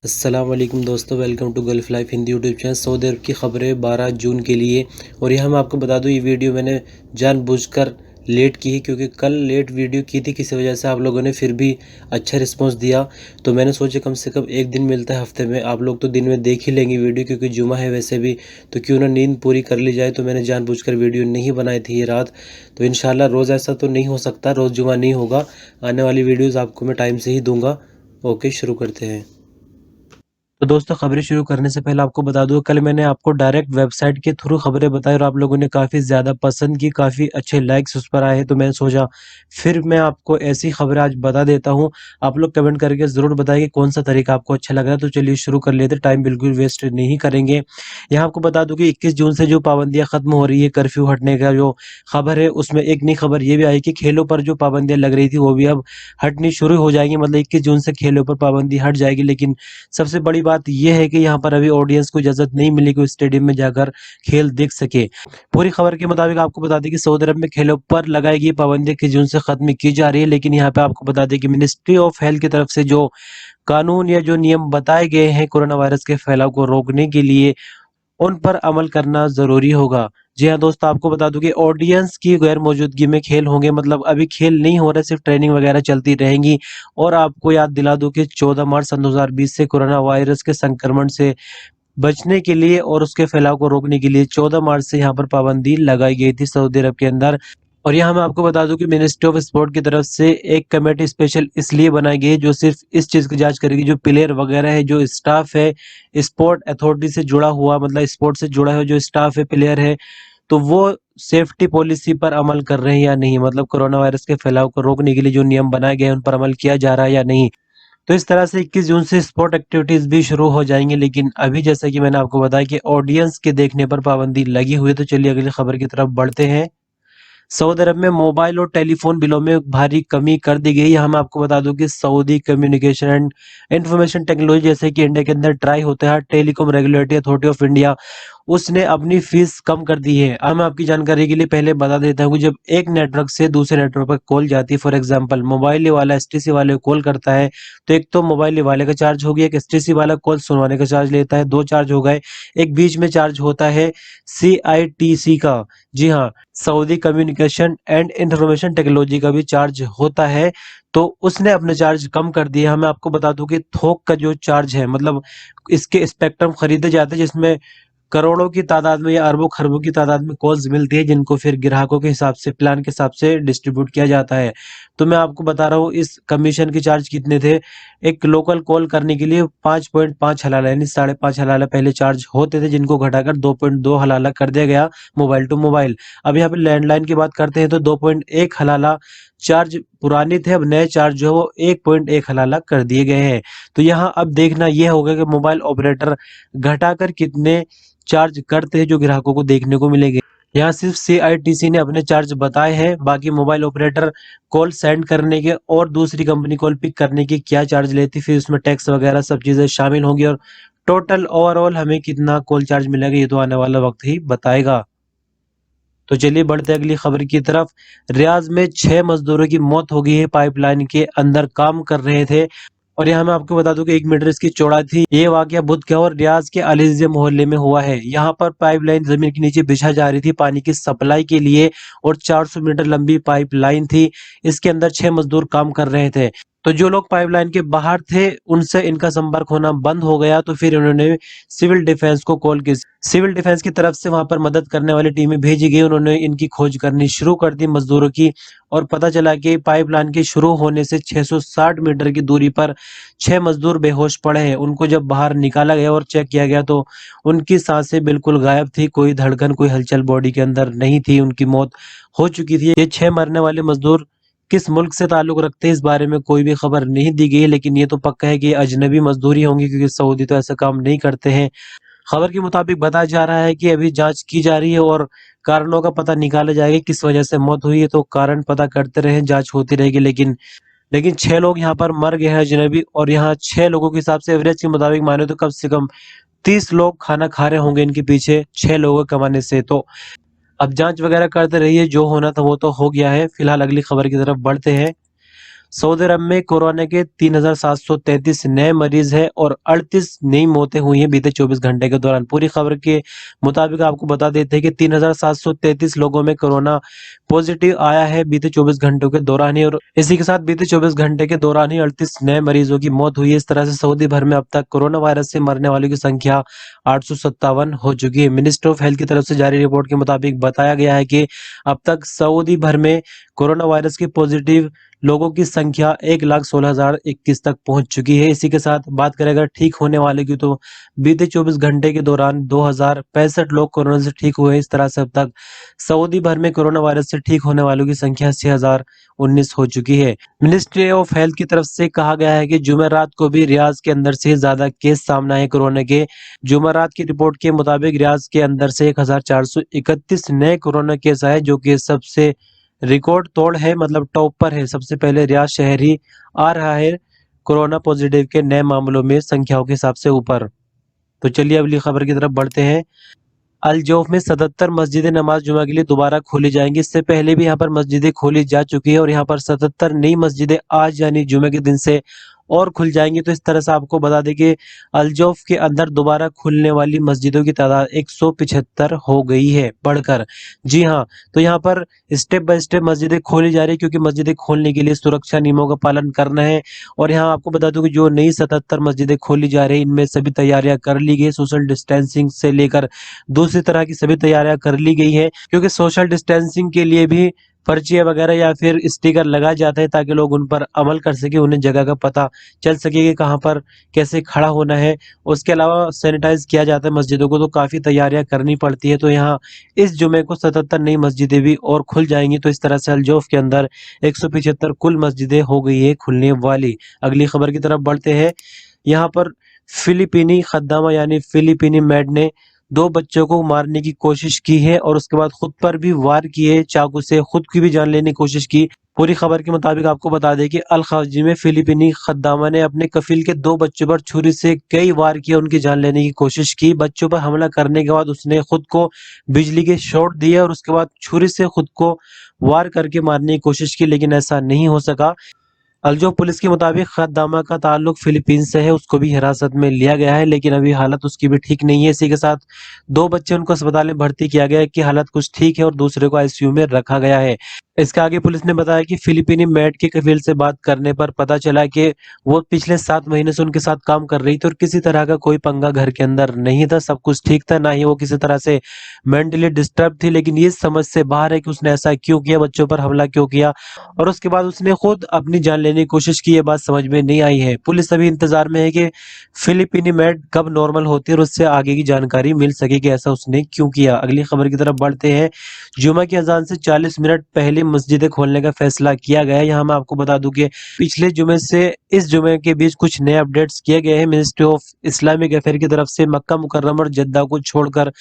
अस्सलाम वालेकुम दोस्तों, welcome to gulf life Hindi YouTube channel. Saudi Arab की ख़बरें 12 जून के लिए। और यहाँ मैं आपको बता दूँ, ये वीडियो मैंने जानबूझकर लेट की है क्योंकि कल लेट वीडियो की थी। किसी वजह से आप लोगों ने फिर भी अच्छा रिस्पांस दिया, तो मैंने सोचा कम से कम एक दिन मिलता है हफ्ते में, आप लोग तो दिन में देख ही लेंगे वीडियो क्योंकि जुमा है वैसे भी, तो क्यों ना नींद पूरी कर ली जाए। तो मैंने जानबूझकर वीडियो नहीं बनाई थी ये रात। तो इंशाल्लाह रोज़ ऐसा तो नहीं हो सकता, रोज़ जुमा नहीं होगा। आने वाली वीडियोज़ आपको मैं टाइम से ही दूँगा। ओके, शुरू करते हैं। तो दोस्तों, खबरें शुरू करने से पहले आपको बता दूं, कल मैंने आपको डायरेक्ट वेबसाइट के थ्रू खबरें बताई और आप लोगों ने काफ़ी ज़्यादा पसंद की, काफ़ी अच्छे लाइक्स उस पर आए हैं। तो मैंने सोचा फिर मैं आपको ऐसी खबरें आज बता देता हूं। आप लोग कमेंट करके ज़रूर बताइए कि कौन सा तरीका आपको अच्छा लग रहा है। तो चलिए शुरू कर लेते, टाइम बिल्कुल वेस्ट नहीं करेंगे। यहाँ आपको बता दूं कि 21 जून से जो पाबंदियाँ ख़त्म हो रही है, कर्फ्यू हटने का जो खबर है, उसमें एक नई खबर ये भी आई कि खेलों पर जो पाबंदियाँ लग रही थी वो भी अब हटनी शुरू हो जाएंगी। मतलब 21 जून से खेलों पर पाबंदी हट जाएगी। लेकिन सबसे बड़ी बात यह है कि यहाँ पर अभी ऑडियंस को इजाज़त नहीं मिली कि वो स्टेडियम में जाकर खेल देख सके। पूरी खबर के मुताबिक आपको बता दें कि सऊदी अरब में खेलों पर लगाई गई पाबंदी 21 जून से खत्म की जा रही है। लेकिन यहाँ पे आपको बता दें कि मिनिस्ट्री ऑफ हेल्थ की तरफ से जो कानून या जो नियम बताए गए हैं कोरोना वायरस के फैलाव को रोकने के लिए, उन पर अमल करना ज़रूरी होगा। जी हाँ दोस्तों, आपको बता दूँ कि ऑडियंस की गैर मौजूदगी में खेल होंगे। मतलब अभी खेल नहीं हो रहे, सिर्फ ट्रेनिंग वगैरह चलती रहेंगी। और आपको याद दिला दूँ कि 14 मार्च सन 2020 से कोरोना वायरस के संक्रमण से बचने के लिए और उसके फैलाव को रोकने के लिए 14 मार्च से यहाँ पर पाबंदी लगाई गई थी सऊदी अरब के अंदर। और यहाँ मैं आपको बता दूं कि मिनिस्ट्री ऑफ स्पोर्ट की तरफ से एक कमेटी स्पेशल इसलिए बनाई गई है जो सिर्फ इस चीज़ की जांच करेगी, जो प्लेयर वगैरह है, जो स्टाफ है, स्पोर्ट अथॉरिटी से जुड़ा हुआ, मतलब स्पोर्ट से जुड़ा है जो स्टाफ है, प्लेयर है, तो वो सेफ्टी पॉलिसी पर अमल कर रहे हैं या नहीं। मतलब कोरोना वायरस के फैलाव को रोकने के लिए जो नियम बनाए गए हैं उन पर अमल किया जा रहा है या नहीं। तो इस तरह से 21 जून से स्पोर्ट एक्टिविटीज भी शुरू हो जाएंगी। लेकिन अभी जैसा कि मैंने आपको बताया कि ऑडियंस के देखने पर पाबंदी लगी हुई है। तो चलिए अगली खबर की तरफ बढ़ते हैं। सऊदी अरब में मोबाइल और टेलीफोन बिलों में भारी कमी कर दी गई। यहाँ मैं आपको बता दूं कि Saudi communication and information technology, जैसे कि इंडिया के अंदर ट्राई होता है, telecom regulatory authority of India, उसने अपनी फीस कम कर दी है। अब मैं आपकी जानकारी के लिए पहले बता देता हूँ कि जब एक नेटवर्क से दूसरे नेटवर्क पर कॉल जाती है, फॉर एग्जांपल मोबाइल वाला एसटीसी वाले को कॉल करता है, तो एक तो मोबाइल वाले का चार्ज हो गया, एक एसटीसी वाला कॉल सुनवाने का चार्ज लेता है, दो चार्ज हो गए। एक बीच में चार्ज होता है सीआईटीसी का। जी हाँ, Saudi communication and information technology का भी चार्ज होता है। तो उसने अपने चार्ज कम कर दिए। हमें आपको बता दूं कि थोक का जो चार्ज है, मतलब इसके स्पेक्ट्रम खरीदे जाते हैं जिसमें करोड़ों की तादाद में या अरबों खरबों की तादाद में कॉल्स मिलती है, जिनको फिर ग्राहकों के हिसाब से, प्लान के हिसाब से डिस्ट्रीब्यूट किया जाता है। तो मैं आपको बता रहा हूँ इस कमीशन के चार्ज कितने थे। एक लोकल कॉल करने के लिए 5.5 हलाला यानी 5.5 हलाला पहले चार्ज होते थे, जिनको घटाकर 2.2 हलाला कर दिया गया मोबाइल टू मोबाइल। अब यहाँ पे लैंडलाइन की बात करते हैं तो 2.1 हलाला चार्ज पुराने थे, अब नए चार्ज जो है वो 1.1 हलाला कर दिए गए हैं। तो यहाँ अब देखना यह होगा कि मोबाइल ऑपरेटर घटाकर कितने चार्ज करते हैं जो ग्राहकों को देखने को मिलेंगे। यहाँ सिर्फ सीआईटीसी ने अपने चार्ज बताए हैं, बाकी मोबाइल ऑपरेटर कॉल सेंड करने के और दूसरी कंपनी कॉल पिक करने के क्या चार्ज लेती, फिर उसमें टैक्स वगैरह सब चीजें शामिल होंगी और टोटल ओवरऑल हमें कितना कॉल चार्ज मिलेगा ये तो आने वाला वक्त ही बताएगा। तो चलिए बढ़ते हैं अगली खबर की तरफ। रियाज में 6 मजदूरों की मौत हो गई है, पाइपलाइन के अंदर काम कर रहे थे। और यहाँ मैं आपको बता दूं कि 1 मीटर इसकी चौड़ाई थी। ये वाकया बुध के और रियाज के अलीज़िया मोहल्ले में हुआ है। यहाँ पर पाइपलाइन जमीन के नीचे बिछा जा रही थी पानी की सप्लाई के लिए और 400 मीटर लंबी पाइपलाइन थी। इसके अंदर 6 मजदूर काम कर रहे थे। तो जो लोग पाइपलाइन के बाहर थे उनसे इनका संपर्क होना बंद हो गया। तो फिर उन्होंने सिविल डिफेंस को कॉल की। सिविल डिफेंस की तरफ से वहां पर मदद करने वाली टीमें भेजी गई। उन्होंने इनकी खोज करनी शुरू कर दी मजदूरों की, और पता चला कि पाइपलाइन के शुरू होने से 660 मीटर की दूरी पर 6 मजदूर बेहोश पड़े हैं। उनको जब बाहर निकाला गया और चेक किया गया तो उनकी सांसें बिल्कुल गायब थी, कोई धड़कन, कोई हलचल बॉडी के अंदर नहीं थी, उनकी मौत हो चुकी थी। ये 6 मरने वाले मजदूर किस मुल्क से ताल्लुक रखते हैं इस बारे में कोई भी खबर नहीं दी गई है, लेकिन ये तो पक्का है कि अजनबी मजदूरी होंगी क्योंकि सऊदी तो ऐसा काम नहीं करते हैं। खबर के मुताबिक बताया जा रहा है कि अभी जांच की जा रही है और कारणों का पता निकाला जाएगा किस वजह से मौत हुई है। तो कारण पता करते रहे, जांच होती रहेगी। लेकिन लेकिन 6 लोग यहाँ पर मर गए हैं अजनबी, और यहाँ 6 लोगों के हिसाब से एवरेज के मुताबिक माने तो कम से कम 30 लोग खाना खा रहे होंगे इनके पीछे 6 लोगों के कमाने से। तो अब जांच वगैरह करते रहिए, जो होना था वो तो हो गया है। फिलहाल अगली खबर की तरफ बढ़ते हैं। सऊदी अरब में कोरोना के 3,733 नए मरीज हैं और 38 नई मौतें हुई हैं बीते 24 घंटे के दौरान। पूरी खबर के मुताबिक आपको बता देते हैं कि 3,733 लोगों में कोरोना पॉजिटिव आया है बीते 24 घंटों के दौरान ही, और इसी के साथ बीते 24 घंटे के दौरान ही 38 नए मरीजों की मौत हुई है। इस तरह से सऊदी भर में अब तक कोरोना वायरस से मरने वालों की संख्या 857 हो चुकी है। मिनिस्ट्री ऑफ हेल्थ की तरफ से जारी रिपोर्ट के मुताबिक बताया गया है कि अब तक सऊदी भर में कोरोना वायरस के पॉजिटिव लोगों की संख्या 1,16,021 तक पहुंच चुकी है। इसी के साथ बात करें अगर ठीक होने वाले की, तो बीते 24 घंटे के दौरान 2,065 लोग कोरोना से ठीक हुए। इस तरह से अब तक सऊदी भर में कोरोना वायरस से ठीक होने वालों की संख्या 6,019 हो चुकी है। मिनिस्ट्री ऑफ हेल्थ की तरफ से कहा गया है कि जुमेरात को भी रियाज के अंदर से ज्यादा केस सामने आए कोरोना के। जुमेरात की रिपोर्ट के मुताबिक रियाज के अंदर से 1,431 नए कोरोना केस आए, जो कि सबसे रिकॉर्ड तोड़ है, मतलब टॉप पर है। सबसे पहले रियाद शहर ही आ रहा है कोरोना पॉजिटिव के नए मामलों में संख्याओं के हिसाब से ऊपर। तो चलिए अगली खबर की तरफ बढ़ते हैं। अल जौफ में 77 मस्जिदें नमाज जुमा के लिए दोबारा खोली जाएंगी। इससे पहले भी यहाँ पर मस्जिदें खोली जा चुकी है और यहाँ पर 77 नई मस्जिदें आज यानी जुमे के दिन से और खुल जाएंगी। तो इस तरह से आपको बता दें कि अल जौफ के अंदर दोबारा खुलने वाली मस्जिदों की तादाद 175 हो गई है बढ़कर। जी हाँ, तो यहाँ पर स्टेप बाय स्टेप मस्जिदें खोली जा रही है, क्योंकि मस्जिदें खोलने के लिए सुरक्षा नियमों का पालन करना है। और यहाँ आपको बता दूं कि जो नई 77 मस्जिदें खोली जा रही है, इनमें सभी तैयारियां कर ली गई। सोशल डिस्टेंसिंग से लेकर दूसरी तरह की सभी तैयारियां कर ली गई है, क्योंकि सोशल डिस्टेंसिंग के लिए भी पर्चियां वगैरह या फिर स्टिकर लगाए जाते हैं ताकि लोग उन पर अमल कर सके, उन्हें जगह का पता चल सके कि कहाँ पर कैसे खड़ा होना है। उसके अलावा सैनिटाइज किया जाता है मस्जिदों को, तो काफ़ी तैयारियां करनी पड़ती है। तो यहाँ इस जुमे को 77 नई मस्जिदें भी और खुल जाएंगी। तो इस तरह से अल-जौफ के अंदर 175 कुल मस्जिदें हो गई है खुलने वाली। अगली खबर की तरफ बढ़ते हैं। यहाँ पर फिलिपीनी खद्दामा यानी फिलिपीनी मेड ने 2 बच्चों को मारने की कोशिश की है और उसके बाद खुद पर भी वार किए, चाकू से खुद की भी जान लेने की कोशिश की। पूरी खबर के मुताबिक आपको बता दें कि अल खवाजी में फिलिपीनी खद्दामा ने अपने कफील के 2 बच्चों पर छुरी से कई वार किए, उनकी जान लेने की कोशिश की। बच्चों पर हमला करने के बाद उसने खुद को बिजली के शॉट दिए और उसके बाद छुरी से खुद को वार करके मारने की कोशिश की, लेकिन ऐसा नहीं हो सका। अलजो पुलिस के मुताबिक खद्दामा का ताल्लुक फिलीपींस से है, उसको भी हिरासत में लिया गया है, लेकिन अभी हालत उसकी भी ठीक नहीं है। इसी के साथ 2 बच्चे उनको अस्पताल में भर्ती किया गया है कि हालत कुछ ठीक है और दूसरे को आईसीयू में रखा गया है। इसके आगे पुलिस ने बताया कि फिलिपीनी मेड के कफील से बात करने पर पता चला कि वो पिछले 7 महीने से उनके साथ काम कर रही थी और किसी तरह का कोई पंगा घर के अंदर नहीं था, सब कुछ ठीक था, ना ही वो किसी तरह से मेंटली डिस्टर्ब थी। लेकिन ये समझ से बाहर है कि उसने ऐसा क्यों किया, बच्चों पर हमला क्यों किया और उसके बाद उसने खुद अपनी जान लेने की कोशिश की, ये बात समझ में नहीं आई है। पुलिस अभी इंतजार में है कि फिलिपीनी मेड कब नॉर्मल होती है और उससे आगे की जानकारी मिल सके कि ऐसा उसने क्यों किया। अगली खबर की तरफ बढ़ते हैं। जुमा की अजान से 40 मिनट पहले मस्जिदें खोलने का फैसला किया गया है। यहाँ मैं आपको बता दूं कि पिछले जुमे से इस जुमे के बीच कुछ नए अपडेट्स किए गए हैं। मिनिस्ट्री ऑफ इस्लामिक अफेयर की तरफ से मक्का मुकर्रम और जद्दा को छोड़कर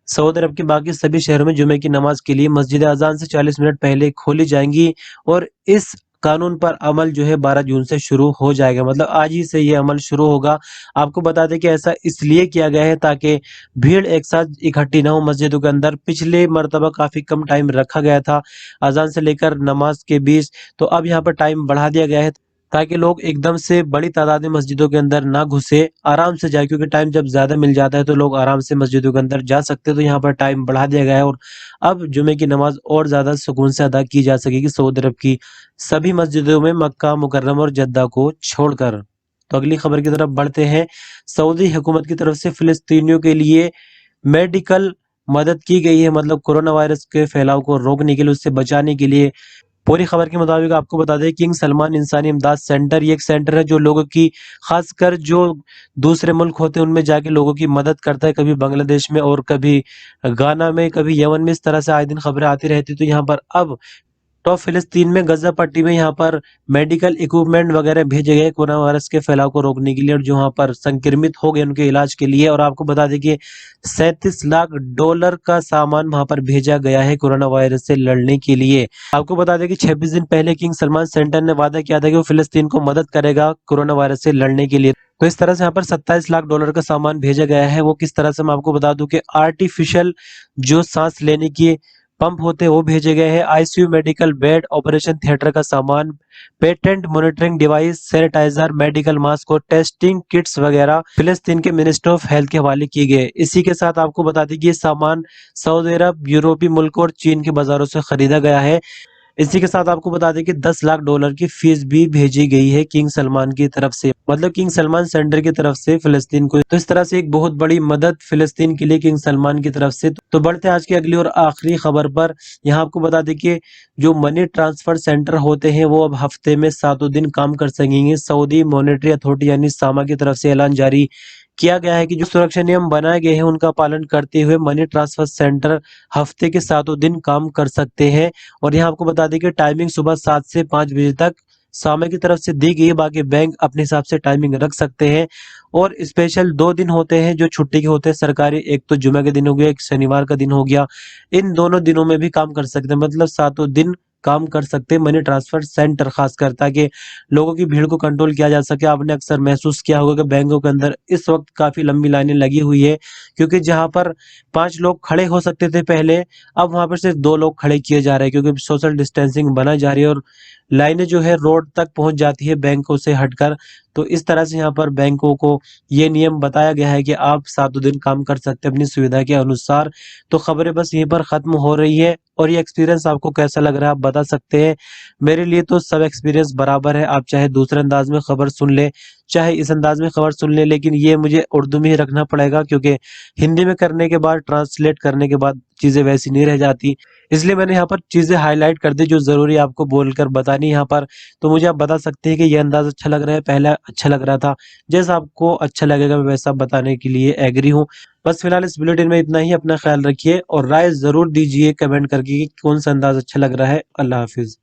सऊदी अरब के बाकी सभी शहरों में जुमे की नमाज के लिए मस्जिद अजान से 40 मिनट पहले खोली जाएंगी और इस कानून पर अमल जो है 12 जून से शुरू हो जाएगा, मतलब आज ही से ये अमल शुरू होगा। आपको बता दें कि ऐसा इसलिए किया गया है ताकि भीड़ एक साथ इकट्ठी ना हो मस्जिदों के अंदर। पिछले मर्तबा काफी कम टाइम रखा गया था अजान से लेकर नमाज के बीच, तो अब यहाँ पर टाइम बढ़ा दिया गया है ताकि लोग एकदम से बड़ी तादाद में मस्जिदों के अंदर ना घुसे, आराम से जाए, क्योंकि टाइम जब ज्यादा मिल जाता है तो लोग आराम से मस्जिदों के अंदर जा सकते हैं। तो यहाँ पर टाइम बढ़ा दिया गया है और अब जुमे की नमाज और ज्यादा सुकून से अदा की जा सकेगी सऊदी अरब की सभी मस्जिदों में, मक्का मुकर्रम और जद्दा को छोड़कर। तो अगली खबर की तरफ बढ़ते हैं। सऊदी हुकूमत की तरफ से फिलिस्तीनियों के लिए मेडिकल मदद की गई है, मतलब कोरोना वायरस के फैलाव को रोकने के लिए, उससे बचाने के लिए। पूरी खबर के मुताबिक आपको बता दें किंग सलमान इंसानी इमदाद सेंटर, ये एक सेंटर है जो लोगों की, खासकर जो दूसरे मुल्क होते हैं उनमें जाके लोगों की मदद करता है। कभी बांग्लादेश में और कभी गाना में, कभी यमन में, इस तरह से आए दिन खबरें आती रहती। तो यहाँ पर अब तो फिलिस्तीन में गजा पट्टी में यहाँ पर मेडिकल इक्विपमेंट वगैरह भेजे गए कोरोना वायरस के फैलाव को रोकने के लिए, और जो वहाँ पर संक्रमित हो गए उनके इलाज के लिए। और आपको बता दें कि $37 लाख का सामान वहाँ पर भेजा गया है कोरोना वायरस से लड़ने के लिए। आपको बता दें कि 26 दिन पहले किंग सलमान सेंटर ने वादा किया था कि वो फिलिस्तीन को मदद करेगा कोरोना वायरस से लड़ने के लिए। तो इस तरह से यहाँ पर $27 लाख का सामान भेजा गया है। वो किस तरह से मैं आपको बता दूं कि आर्टिफिशियल जो सांस लेने की पंप होते हैं वो भेजे गए हैं, ICU, medical bed, operation theatre का सामान, patient monitoring device, sanitizer, medical mask और टेस्टिंग किट्स वगैरह फिलिस्तीन के मिनिस्टर ऑफ हेल्थ के हवाले किए गए। इसी के साथ आपको बता दें कि ये सामान सऊदी अरब, यूरोपीय मुल्क और चीन के बाजारों से खरीदा गया है। इसी के साथ आपको बता दें कि 10 लाख डॉलर की फीस भी भेजी गई है किंग सलमान की तरफ से, मतलब किंग सलमान सेंटर की तरफ से फिलिस्तीन को। तो इस तरह से एक बहुत बड़ी मदद फिलिस्तीन के लिए किंग सलमान की तरफ से। तो बढ़ते हैं आज की अगली और आखिरी खबर पर। यहाँ आपको बता दें कि जो मनी ट्रांसफर सेंटर होते हैं वो अब हफ्ते में 7 दिन काम कर सकेंगे। सऊदी मॉनेटरी अथॉरिटी यानी सामा की तरफ से ऐलान जारी किया गया है कि जो सुरक्षा नियम बनाए गए हैं उनका पालन करते हुए मनी ट्रांसफर सेंटर हफ्ते के 7 दिन काम कर सकते हैं। और यहाँ आपको बता दें कि टाइमिंग सुबह 7 से 5 बजे तक सामे की तरफ से दी गई है, बाकी बैंक अपने हिसाब से टाइमिंग रख सकते हैं। और स्पेशल 2 दिन होते हैं जो छुट्टी के होते हैं सरकारी, एक तो जुमे के दिन हो गया, एक शनिवार का दिन हो गया। इन दोनों दिनों में भी काम कर सकते हैं, मतलब 7 दिन काम कर सकते हैं मनी ट्रांसफर सेंटर, खासकर ताकि लोगों की भीड़ को कंट्रोल किया जा सके। आपने अक्सर महसूस किया होगा कि बैंकों के अंदर इस वक्त काफी लंबी लाइनें लगी हुई है, क्योंकि जहां पर 5 लोग खड़े हो सकते थे पहले, अब वहां पर सिर्फ 2 लोग खड़े किए जा रहे हैं, क्योंकि सोशल डिस्टेंसिंग बनाई जा रही है और लाइनें जो है रोड तक पहुंच जाती है बैंकों से हटकर। तो इस तरह से यहाँ पर बैंकों को ये नियम बताया गया है कि आप 7 दिन काम कर सकते हैं अपनी सुविधा के अनुसार। तो खबरें बस यहीं पर खत्म हो रही है। और ये एक्सपीरियंस आपको कैसा लग रहा है आप बता सकते हैं। मेरे लिए तो सब एक्सपीरियंस बराबर है, आप चाहे दूसरे अंदाज में खबर सुन ले, चाहे इस अंदाज में खबर सुन ले, लेकिन ये मुझे उर्दू में ही रखना पड़ेगा, क्योंकि हिंदी में करने के बाद, ट्रांसलेट करने के बाद चीजें वैसी नहीं रह जाती। इसलिए मैंने यहाँ पर चीजें हाईलाइट कर दी जो जरूरी आपको बोलकर बतानी यहाँ पर। तो मुझे आप बता सकते हैं कि ये अंदाज अच्छा लग रहा है, पहला अच्छा लग रहा था, जैसा आपको अच्छा लगेगा मैं वैसा बताने के लिए एग्री हूँ। बस फिलहाल इस बुलेटिन में इतना ही। अपना ख्याल रखिए और राय जरूर दीजिए कमेंट करके कि कौन सा अंदाज अच्छा लग रहा है। अल्लाह हाफिज।